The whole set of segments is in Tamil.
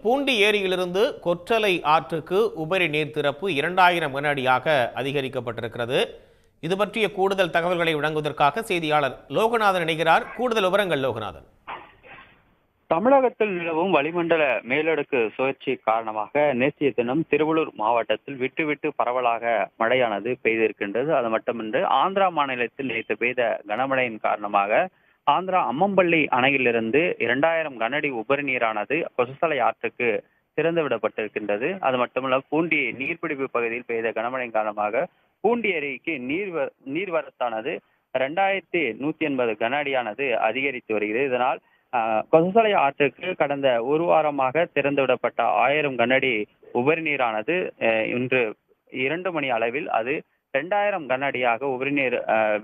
பூண்டி ஏரியிலிருந்து கொற்றலை ஆற்றுக்கு உபரி நீர் திறப்பு 2000 கன அடியாக அதிகரிக்கப்பட்டிருக்கிறது. இது பற்றிய கூடுதல் தகவல்களை வழங்குவதற்காக செய்தியாளர் லோகநாதன் இணைகிறார். கூடுதல் விவரங்கள் லோகநாதன். தமிழகத்தில் நிலவும் வளிமண்டல மேலடுக்கு சுழற்சி காரணமாக நேற்றைய தினம் திருவள்ளூர் மாவட்டத்தில் விட்டு விட்டு பரவலாக மழையானது பெய்திருக்கின்றது. அது மட்டுமின்றி ஆந்திரா மாநிலத்தில் நேற்று பெய்த கனமழையின் காரணமாக ஆந்திரா அம்மம்பள்ளி அணையிலிருந்து 2000 கன அடி உபரி நீரானது கொசஸ்தலை ஆற்றுக்கு திறந்து விடப்பட்டிருக்கின்றது. அது மட்டுமல்ல, பூண்டி நீர்பிடிப்பு பகுதியில் பெய்த கனமழையின் காரணமாக பூண்டி அருவிக்கு நீர்வரத்தானது 2180 கன அடியானது அதிகரித்து வருகிறது. இதனால் கொசஸ்தலை ஆற்றுக்கு கடந்த ஒரு வாரமாக திறந்துவிடப்பட்ட 1000 கன அடி உபரி நீரானது இன்று 2 மணி அளவில் அது 2000 கன அடியாக உபரிநீர்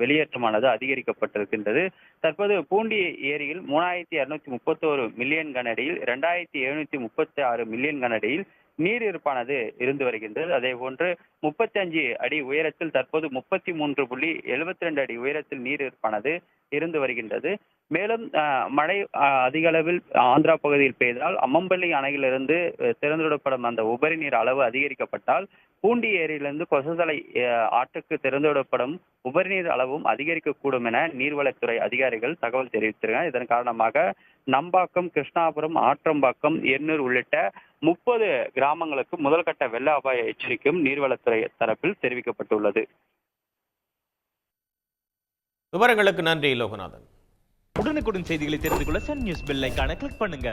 வெளியேற்றமானது அதிகரிக்கப்பட்டிருக்கின்றது. தற்போது பூண்டி ஏரியில் 3231 மில்லியன் கன அடியில் 2736 மில்லியன் கன அடியில் நீர் இருப்பானது இருந்து வருகின்றது. அதே போன்று 35 அடி உயரத்தில் தற்போது 33.72 அடி உயரத்தில் நீர் இருப்பானது இருந்து வருகின்றது. மேலும் மழை அதிக அளவில் ஆந்திரா பகுதியில் பெய்தால் அம்மம்பள்ளி அணையிலிருந்து திறந்துவிடப்படும் அந்த உபரி நீர் அளவு அதிகரிக்கப்பட்டால் பூண்டி ஏரியிலிருந்து கொசஸ்தலை ஆற்றுக்கு திறந்துவிடப்படும் உபரிநீர் அளவும் அதிகரிக்கக்கூடும் என நீர்வளத்துறை அதிகாரிகள் தகவல் தெரிவித்திருக்கிறார். இதன் காரணமாக நம்பாக்கம், கிருஷ்ணாபுரம், ஆற்றம்பாக்கம், எண்ணூர் உள்ளிட்ட 30 கிராமங்களுக்கு முதல்கட்ட வெள்ள அபாய எச்சரிக்கையும் நீர்வளத்துறை தரப்பில் தெரிவிக்கப்பட்டுள்ளது. விவரங்களுக்கு நன்றி லோகநாதன். உடனுக்குடன் செய்திகளை தெரிந்து கொள்ள சன் நியூஸ் பெல் ஐகானை கிளிக் பண்ணுங்க.